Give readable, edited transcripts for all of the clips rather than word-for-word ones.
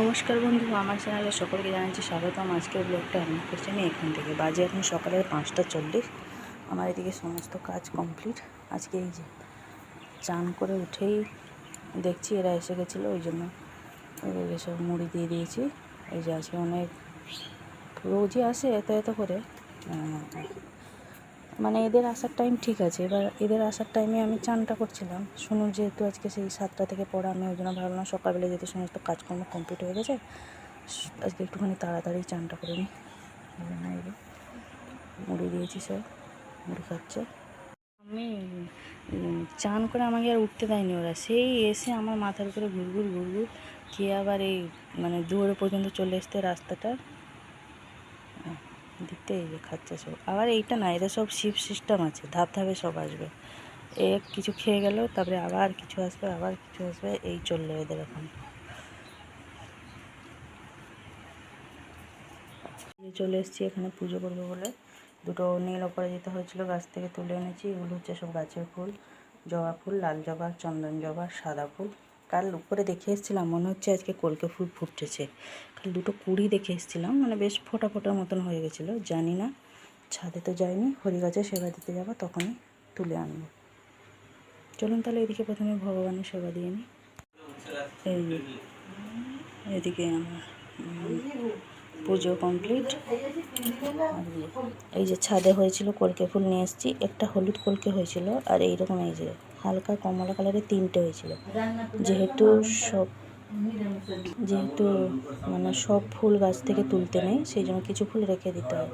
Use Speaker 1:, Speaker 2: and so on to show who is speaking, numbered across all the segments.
Speaker 1: নমস্কার বন্ধু, আমার চ্যানেলে সকলকে জানাচ্ছি স্বাগতম। আজকের ব্লগটা আরম্ভ করছি আমি এখান থেকে। বাজে এখন সকালের 5:40। আমার এদিকে সমস্ত কাজ কমপ্লিট। আজকে এই যে চান করে উঠেই দেখছি এরা এসে গেছিলো, ওই জন্য ওদেরকে সব মুড়ি দিয়ে দিয়েছি। এই যে আজকে অনেক রোজই আসে এত এত করে, মানে এদের আসার টাইম ঠিক আছে। এবার এদের আসার টাইমে আমি চানটা করছিলাম। শুনুন, যেহেতু আজকে সেই 7টা থেকে পড়া, আমি ওই জন্য ভাবলাম সকালবেলা যেহেতু সমস্ত কাজকর্ম কমপ্লিট হয়ে গেছে, আজকে একটুখানি তাড়াতাড়ি চানটা করে নিই। মুড়ি দিয়েছি, সব মুড়ি খাচ্ছে। আমি চান করে আমাকে আর উঠতে দেয়নি ওরা, সেই এসে আমার মাথার উপরে ঘুরঘুর ঘুরঘুর। কে আবার এই মানে দুয়ারে পর্যন্ত চলে আসতে রাস্তাটা দিতে, এই যে খাচ্ছে সব। আবার এইটা না, এদের সব শিফট সিস্টেম আছে, ধাপ ধাপে সব আসবে। কিছু খেয়ে গেল, তারপরে আবার কিছু আসবে, আবার কিছু আসবে, এই চললো এদের এখন। চলে এসেছি এখানে পুজো করবো বলে। দুটো নীল অপরাজিতা হয়েছিল, গাছ থেকে তুলে এনেছি। এগুলো হচ্ছে সব গাছের ফুল, জবা ফুল, লাল জবা, চন্দন জবা, সাদা ফুল। কাল উপরে দেখে এসেছিলাম, মনে হচ্ছে আজকে কলকে ফুল ফুটেছে। কাল দুটো কুড়ি দেখে এসেছিলাম, মানে বেশ ফোটা ফোটার মতন হয়ে গেছিলো। জানি না, ছাদে তো যাইনি, হরি গাছে সেবা দিতে যাবো, তখনই তুলে আনবো। চলুন তাহলে এদিকে প্রথমে ভগবানের সেবা দিয়ে নিই। এদিকে আমার পুজো কমপ্লিট। এই যে ছাদে হয়েছিল কলকে ফুল নিয়ে এসেছি। একটা হলুদ কলকে হয়েছিল, আর এইরকম এই যে হালকা কমলা কালারের 3টে হয়েছিল। যেহেতু মানে সব ফুল গাছ থেকে তুলতে নেই, সেই জন্য কিছু ফুল রেখে দিতে হয়।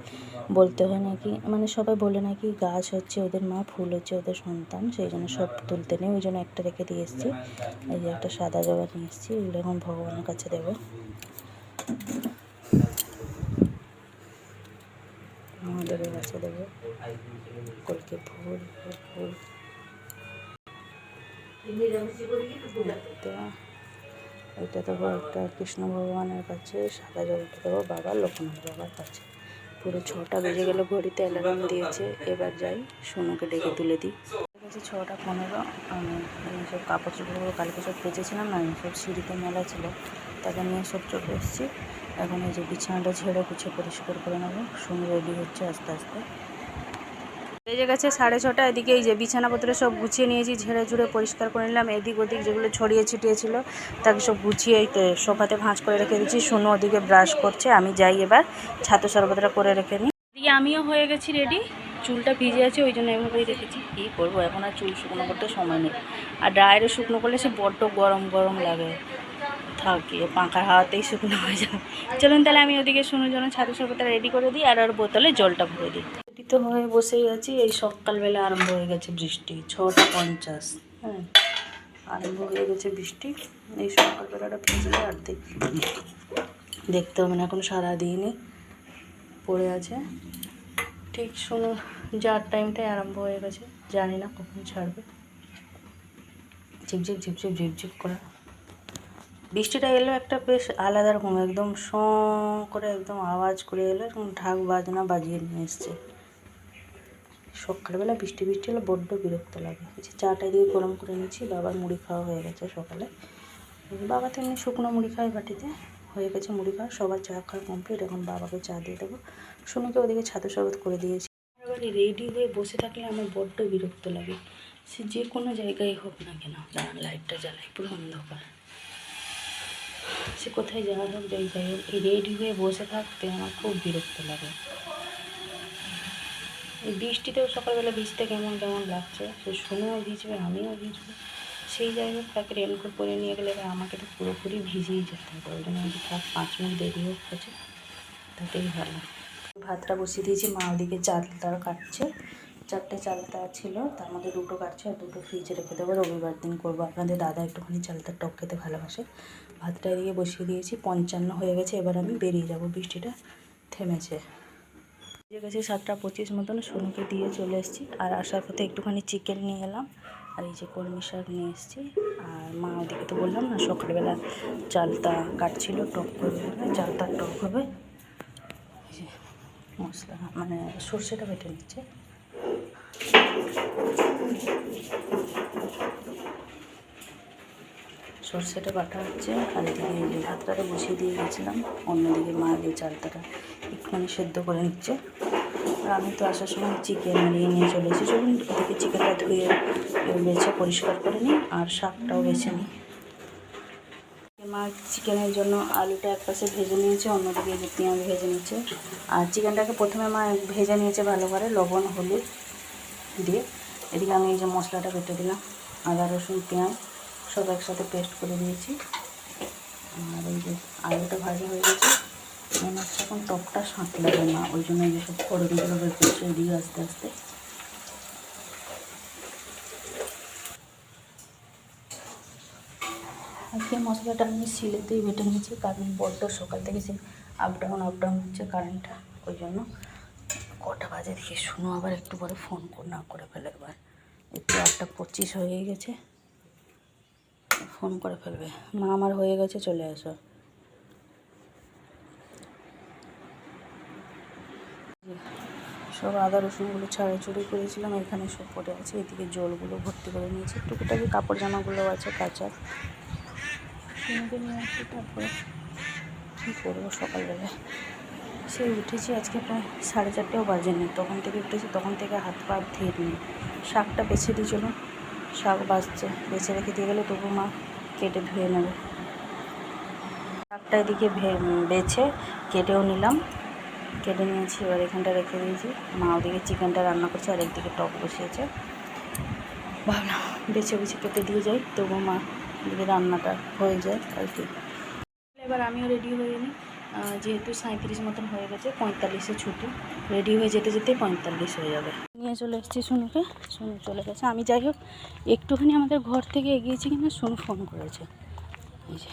Speaker 1: বলতে হয় নাকি, মানে সবাই বলে নাকি গাছ হচ্ছে ওদের মা, ফুল হচ্ছে ওদের সন্তান, সেই জন্য সব তুলতে নেই, ওই জন্য একটা রেখে দিয়ে এসেছি। এই যে একটা সাদা জবা নিয়ে এসেছি, এগুলো এখন ভগবানের কাছে দেবো। মহাদেবের কাছে দেবো কলকে ফুল। এটা দেবো একটা কৃষ্ণ ভগবানের কাছে, সাদা জলটা দেবো বাবা লোকনাথ বাবার কাছে। পুরো 6টা বেজে গেল, ঘড়িতে অ্যালার্ম দিয়েছে। এবার যাই সোনুকে ডেকে তুলে দিই। 6:15। আমি সব কাপড় চোপড়গুলো কালকে সব কেচেছিলাম না, সব সিঁড়িতে মেলা ছিল, তাকে নিয়ে সব চলে এসেছি। এখন এই যে বিছানাটা ঝেড়ে গুছিয়ে পরিষ্কার করে নেবো। সোনু রেডি হচ্ছে আস্তে আস্তে। বেজে গেছে 6:30। এদিকে এই যে বিছানাপত্র সব গুছিয়ে নিয়েছি, ঝেড়ে ঝুড়ে পরিষ্কার করে নিলাম। এদিক ওদিক যেগুলো ছড়িয়ে ছিটিয়ে ছিল তাকে সব গুছিয়ে সোফাতে ভাঁজ করে রেখে দিচ্ছি। সোনু ওদিকে ব্রাশ করছে, আমি যাই এবার ছাতু শরবতটা করে রেখে নিই। এদিকে আমিও হয়ে গেছি রেডি। চুলটা ভিজে আছে, ওই জন্য এভাবেই রেখেছি। কী করবো, এখন আর চুল শুকনো করতে সময় নেই। আর ড্রায়ারে শুকনো করলে সে বড্ড গরম গরম লাগে, থাকি পাখার হাওয়াতেই শুকনো হয়ে যাবে। চলুন তাহলে আমি ওদিকে সোনুর জন্য ছাতু শরবতটা রেডি করে দিই, আর ওর বোতলে জলটা ভরে দিই। রেডি তো হয়ে বসেই আছি। এই সকালবেলা আরম্ভ হয়ে গেছে বৃষ্টি, 6:50। হ্যাঁ, আরম্ভ হয়ে গেছে বৃষ্টি। এই সকালবেলাটা ভিজলে আর দেখতে হবে না, এখন সারাদিনই পড়ে আছে। ঠিক শোনো, যার টাইমটাই আরম্ভ হয়ে গেছে, জানি না কখন ছাড়বে। ঝিপঝিপ ঝিপঝিপ ঝিপঝিপ করে বৃষ্টিটা এলো, একটা বেশ আলাদা রকম, একদম শঁ করে একদম আওয়াজ করে এলো, এবং ঢাক বাজনা বাজিয়ে নিয়ে এসছে। সকালবেলা বৃষ্টি হলে বড্ড বিরক্ত লাগে। চাটা দিয়ে গরম করে নিচ্ছি। বাবার মুড়ি খাওয়া হয়ে গেছে সকালে। বাবা তো এমনি শুকনো মুড়ি খায় বাটিতে, হয়ে গেছে মুড়ি খাওয়া। সবার চা খাওয়া কমপ্লিট, এখন বাবাকে চা দিয়ে দেবো। সোনুকে ওদিকে ছাতু শরবত করে দিয়েছি। এবারে রেডি হয়ে বসে থাকলে আমার বড্ড বিরক্ত লাগে, সে যে কোনো জায়গায় হোক না কেন। লাইটটা জ্বালাই, পুরো অন্ধকার, সে কোথায় যাওয়া হোক, যাই হোক, এই রেডি হয়ে বসে থাকতে আমার খুব বিরক্ত লাগে। এই বৃষ্টিতেও সকালবেলা ভিজতে কেমন কেমন লাগছে। সে সোনুও ভিজবে, আমিও ভিজবো। সেই যাই হোক, তাকে রেনকোট পরে নিয়ে গেলে আমাকে তো পুরোপুরি ভিজেই যেতে হবে। ওই জন্য আমি থাক 5 মিনিট দেরি হোক হচ্ছে, তাতেই ভালো। ভাতটা বসিয়ে দিয়েছি, মা ওদিকে চালটা কাটছে। 4টে চালতা ছিল, তার মধ্যে 2টো কাটছে, আর 2টো ফ্রিজে রেখে দেবো, রবিবার দিন করবো। আপনাদের দাদা একটুখানি চালতার টক খেতে ভালোবাসে। ভাতটা এদিকে বসিয়ে দিয়েছি। 55 হয়ে গেছে, এবার আমি বেরিয়ে যাব, বৃষ্টিটা থেমেছে। বেজে গেছে 7:25 মতন। সোনুকে দিয়ে চলে এসেছি, আর আসার পথে একটুখানি চিকেন নিয়ে এলাম, আর এই যে কলমি শাক নিয়ে এসেছি। আর মা ওদিকে তো বললাম না, সকালবেলা চালতা কাটছিল, টক করবে, চালতার টক হবে। এই যে মশলা, মানে সর্ষেটা বেটে নিচ্ছে। সর্ষেটা বাটা হচ্ছে, আর এদিকে এই যে ভাতটাটা বসিয়ে দিয়ে গেছিলাম, অন্যদিকে মা দিয়ে চালটাটা একটুখানি সেদ্ধ করে নিচ্ছে। আর আমি তো আসার সময় চিকেন নিয়ে চলে এসেছি। চলুন এদিকে চিকেনটা ধুয়ে বেছে পরিষ্কার করে নিই, আর শাকটাও বেছে নিই। মা চিকেনের জন্য আলুটা এক পাশে ভেজে নিয়েছে, অন্যদিকে যে পেঁয়াজ ভেজে নিচ্ছে। আর চিকেনটাকে প্রথমে মা ভেজে নিয়েছে ভালো করে লবণ হলুদ দিয়ে। এদিকে আমি এই যে মশলাটা বেটে দিলাম, আদা রসুন পেঁয়াজ সব একসাথে পেস্ট করে দিয়েছি। আর এই যে আলুটা ভাজা হয়ে গেছে, মনে হচ্ছে এখন টকটা সাঁতলাবে না, ওই জন্য এই যে সব ফোড়নগুলো বের করছে এদিকে আস্তে আস্তে। আজকে মশলাটা আমি শিলেতেই বেটে নিয়েছি, কারণ বড্ড সকাল থেকে সে আপ ডাউন হচ্ছে কারেন্টটা, ওই জন্য। কটা বাজে দেখে শুনো, আবার একটু পরে ফোন না করে ফেলে, একবার একটু 8:25 হয়ে গেছে, ফোন করে ফেলবে। মা আমার হয়ে গেছে, চলে আসো। সব আদা রসুনগুলো ছাড়াছুড়ি করেছিলাম, এখানে সব পড়ে আছে। এদিকে জলগুলো ভর্তি করে নিয়েছি, টুকিটাকি কাপড় জামাগুলো আছে কাঁচা, কিনতে নিয়ে আসি। তারপরে কী করবো, সকালবেলায় সে উঠেছি আজকে প্রায় 4:30ও বাজেনি, তখন থেকে উঠেছি, তখন থেকে হাত পা ধীর নেই। শাকটা বেছে দিয়ে চলুন, শাক বাজছে, বেছে রেখে দিয়ে গেলে তবু মা কেটে ধুয়ে নেবে। শাকটা এদিকে বেছে কেটেও নিলাম, কেটে নিয়েছি, এবার এখানটা রেখে দিয়েছি। মা ওদিকে চিকেনটা রান্না করছে, আর একদিকে টক বসিয়েছে। ভাবলাম বেছে কেটে দিয়ে যাই, তবু মা এদিকে রান্নাটা হয়ে যায় আর কি। এবার আমিও রেডি হয়ে নিই, যেহেতু 37 মতন হয়ে গেছে, 45-এ ছুটি, রেডি হয়ে যেতে 45 হয়ে যাবে। নিয়ে চলে এসেছি শুনুকে, শুনু চলে গেছে। আমি যাই হোক একটুখানি আমাদের ঘর থেকে এগিয়েছি কিনা শুনু ফোন করেছে, এই যে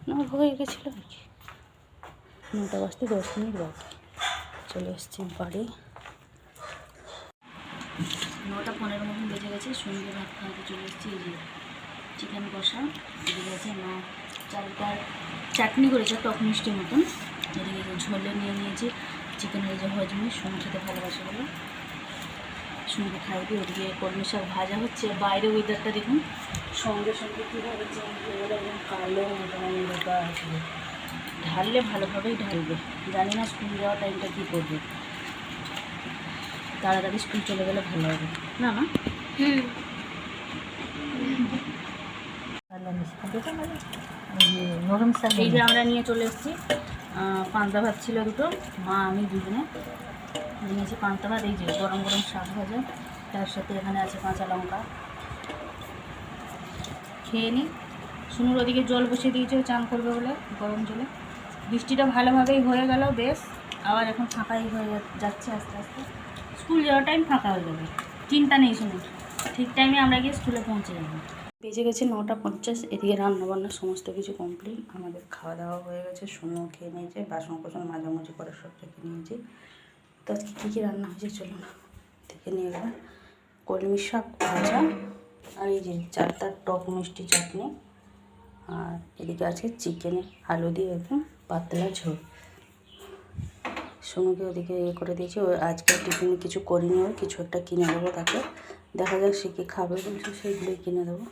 Speaker 1: না হয়ে গেছিলো আর কি। 9টা বাজতে 10 মিনিট বাকি, চলে এসেছি বাড়ি। 9:15 মতন বেজে গেছে, শুনুকে ভাত খাওয়াতে চলে এসেছি। এই যে চিকেন কষা, এদিকে আছে মা চালটার চাটনি করেছে টক মিষ্টির মতন, এদিকে ঝোলে নিয়ে নিয়েছি চিকেনের যে হজমি, শুনু খেতে ভালোবাসে বলে শুনুকে খাইয়ে দিই। ওদিকে কলমি শাক ভাজা হচ্ছে, বাইরে ওয়েদারটা দেখুন, সঙ্গে সঙ্গে কীভাবে চেঞ্জ হয়ে গেলে একদম কালো মোটামুটি রোগা আসবে। ঢাললে ভালোভাবেই ঢালবে, জানি না স্কুল যাওয়ার টাইমটা কী করবে, তাড়াতাড়ি স্কুল চলে গেলে ভালো হবে না মা? এই যে আমরা নিয়ে চলে এসেছি পান্তা ভাত, ছিল দুটো, মা আমি দুজনে নিয়েছি পান্তা ভাত। এই যে গরম গরম শাক ভাজা, তার সাথে এখানে আছে কাঁচা লঙ্কা, খেয়ে নিই। শুনুর ওদিকে জল বসিয়ে দিয়েছে চান করবে বলে গরম জলে। বৃষ্টিটা ভালোভাবেই হয়ে গেল বেশ, আবার এখন ফাঁকাই হয়ে যাচ্ছে আস্তে আস্তে। স্কুল যাওয়ার টাইম ফাঁকা হয়ে যাবে, চিন্তা নেই শুনুন, ঠিক টাইমে আমরা গিয়ে স্কুলে পৌঁছে যাবো। বেজে গেছে 9:50, এদিকে রান্নাবান্না সমস্ত কিছু কমপ্লিট, আমাদের খাওয়া দাওয়া হয়ে গেছে, শুনো খেয়ে নিয়েছে, বাসন কোসন মাঝামাঝি করে সব রেখে নিয়েছি। তো আজকে কী কী রান্না হয়েছে চলুন দেখে নিয়ে গেলাম। কলমি শাক ভাজা, আর এই যে চারটার টক মিষ্টি চাটনি, আর এদিকে আছে চিকেনে আলু দিয়ে একদম পাতলা ঝোল। শুনুকে ওদিকে করে দিয়েছি, ও আজকে টিফিনে কিছু করিনি, ওর কিছু একটা কিনে দেবো তাকে, দেখা যাক সে কী খাবে বলছে, সেইগুলোই কিনে দেবো।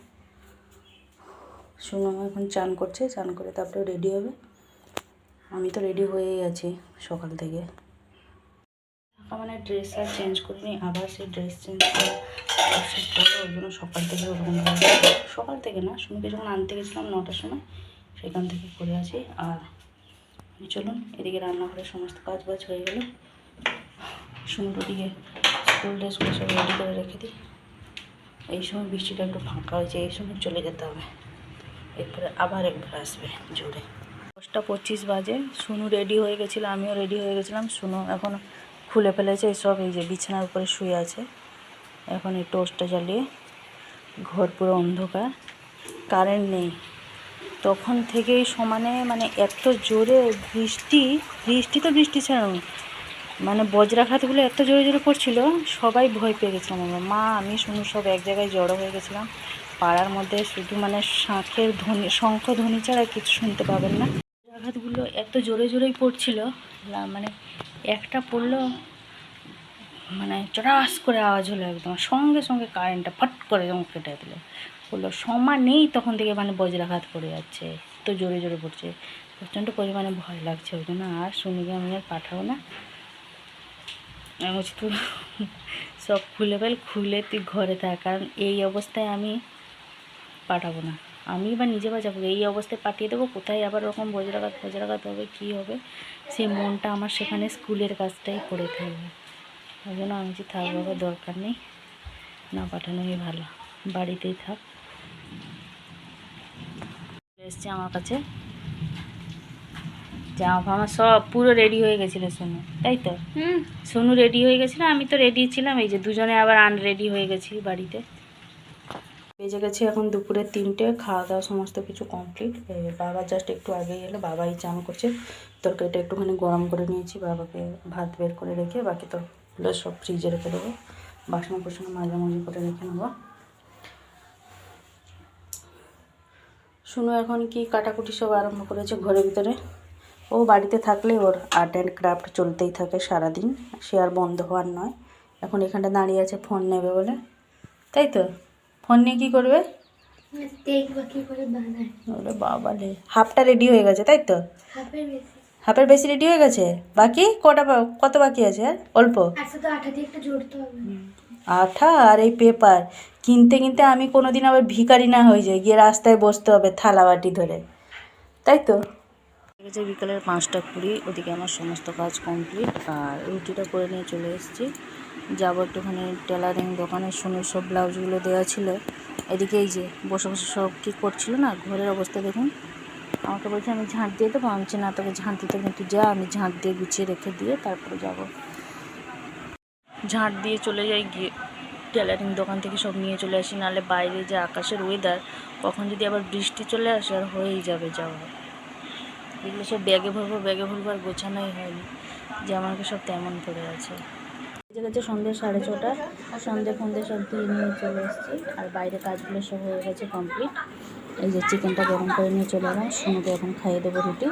Speaker 1: শুনু এখন চান করছে, চান করে তারপরে রেডি হবে। আমি তো রেডি হয়েই আছি সকাল থেকে, মানে ড্রেস আর চেঞ্জ করিনি, আবার সেই ড্রেস চেঞ্জ করে ওই জন্য সকাল থেকে ওরকম সকাল থেকে না, শুনুকে যখন আনতে গেছিলাম 9টার সময় সেখান থেকে করে আছি। আর চলুন এদিকে রান্নাঘরে সমস্ত কাজ বাজ হয়ে গেল, শুনুর ওদিকে স্কুল ড্রেসগুলো সব রেডি করে রেখে দিই। এই সময় বৃষ্টিটা একটু ফাঁকা হয়েছে, এই সময় চলে যেতে হবে, এরপরে আবার একবার আসবে জোরে। 10:25 বাজে, শুনু রেডি হয়ে গেছিলো, আমিও রেডি হয়ে গেছিলাম। শুনু এখন খুলে ফেলেছে সব, এই যে বিছানার উপরে শুয়ে আছে। এখন এই টোস্টটা জ্বালিয়ে, ঘর পুরো অন্ধকার, কারেন্ট নেই, তখন থেকেই সমানে মানে এত জোরে বৃষ্টি তো বৃষ্টি ছাড়ুন, মানে বজ্রাঘাতগুলো এত জোরে জোরে পড়ছিল, সবাই ভয় পেয়ে গেছিলাম। আমার মা আমি শুনু সব এক জায়গায় জড়ো হয়ে গেছিলাম। পাড়ার মধ্যে শুধু মানে শাঁখের ধ্বনি, শঙ্খ ধ্বনি ছাড়া কিছু শুনতে পাবেন না। বজ্রাঘাতগুলো এত জোরে জোরেই পড়ছিল, মানে একটা পড়লো মানে চটাস করে আওয়াজ হলো, একদম সঙ্গে সঙ্গে কারেন্টটা ফট করে যেমন কেটে দিল। বললো সমানেই তখন থেকে মানে বজ্রাঘাত পড়ে যাচ্ছে, তো জোরে জোরে পড়ছে, প্রচণ্ড পরিমাণে ভয় লাগছে। ওই জন্য আর শুনিকে আমি আর পাঠাবো না। আমি বলছি তুই সব খুলে ফেল, খুলে তুই ঘরে থাক, কারণ এই অবস্থায় আমি পাঠাবো না। আমি বা নিজে বা যাবো, এই অবস্থায় পাঠিয়ে দেবো, কোথায় আবার ওরকম বজ্রাঘাত হবে, কী হবে, সেই মনটা আমার সেখানে স্কুলের কাজটাই করে থাকবে। ওই জন্য আমি যে থাকবো, দরকার নেই, না পাঠানোই ভালো, বাড়িতেই থাক। এসছে আমার কাছে জামা ফামা সব পুরো রেডি হয়ে গেছিলো সোনু, তাই তো? সোনু রেডি হয়ে গেছিলো, আমি তো রেডি ছিলাম, এই যে দুজনে আবার আনরেডি হয়ে গেছি বাড়িতে। বেজে গেছে এখন দুপুরে 3টে, খাওয়া দাওয়া সমস্ত কিছু কমপ্লিট। বাবা জাস্ট একটু আগেই এলো, বাবাই চান করছে, তরকারিটা একটুখানি গরম করে নিয়েছি, বাবাকে ভাত বের করে রেখে বাকি তরকারিগুলো সব ফ্রিজে রেখে দেবো, বাসন কোসন মাঝামাঝি করে রেখে নেবো। শুনো এখন কি কাটাকুটি সব আরম্ভ করেছে ঘরের ভিতরে। ও বাড়িতে থাকলে ওর আর্ট অ্যান্ড ক্রাফট চলতেই থাকে সারাদিন, সে আর বন্ধ হওয়ার নয়। এখন এখানটা দাঁড়িয়ে আছে ফোন নেবে বলে, তাই তো? ফোন নিয়ে কী করবে? ওরে বাবা রে, হাফটা রেডি হয়ে গেছে তাই তো? হাফের বেশি রেডি হয়ে গেছে, বাকি কত বাকি আছে? অল্প আঠা আর এই পেপার কিনতে কিনতে আমি কোনোদিন আবার ভিখারি না হয়ে যাই, গিয়ে রাস্তায় বসতে হবে থালা বাটি ধরে, তাই তো? বিকেলের 5টা 20, ওদিকে আমার সমস্ত কাজ কমপ্লিট, আর রুটিটা করে নিয়ে চলে এসেছি। যাবো একটুখানি টেলারিং দোকানে, সোনুর সব ব্লাউজগুলো দেওয়া ছিল। এদিকে এই যে বসে বসে সব কী করছিল না, ঘরের অবস্থা দেখুন। আমাকে বলছে আমি ঝাঁট দিয়ে দেবো, আমি বলছি না তোকে ঝাঁট দিতে, কিন্তু যা, আমি ঝাঁট দিয়ে গুছিয়ে রেখে দিয়ে তারপরে যাব। ঝাঁট দিয়ে চলে যাই, গিয়ে টেলারিং দোকান থেকে সব নিয়ে চলে আসি, নাহলে বাইরে যে আকাশের ওয়েদার, কখন যদি আবার বৃষ্টি চলে আসে আর হয়েই যাবে যাওয়া। এগুলো সব ব্যাগে ভরবো আর গোছানোই হয়নি, যেমনকি সব তেমন পড়ে আছে। গেছে সন্ধ্যে 6:30, সন্ধ্যে সব দিয়ে নিয়ে চলে এসেছি, আর বাইরে কাজগুলো সব হয়ে গেছে কমপ্লিট। এই যে চিকেনটা গরম করে নিয়ে চলে এলাম, সোনুকে এখন খাইয়ে দেবো রুটি।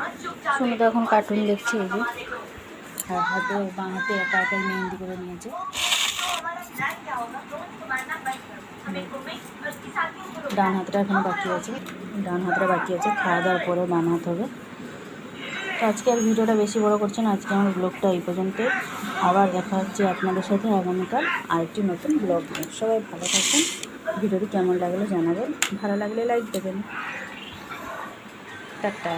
Speaker 1: সোনু তো এখন কার্টুন দেখছে, এই যে আর হাতে বাঁ হাতে একা একাই মেহেন্দি করে নিয়েছে। ডান হাতটা এখনও বাকি আছে, খাওয়া দাওয়ার পরে বাম হাত হবে। তো আজকে আর ভিডিওটা বেশি বড় করছি না, আজকে আমার ব্লগটা এই পর্যন্ত। আবার দেখা হচ্ছে আপনাদের সাথে আগামীকাল আরেকটি নতুন ব্লগ নিয়ে। সবাই ভালো থাকবেন, ভিডিওটি কেমন লাগলো জানাবেন, ভালো লাগলে লাইক দেবেন। টাটা।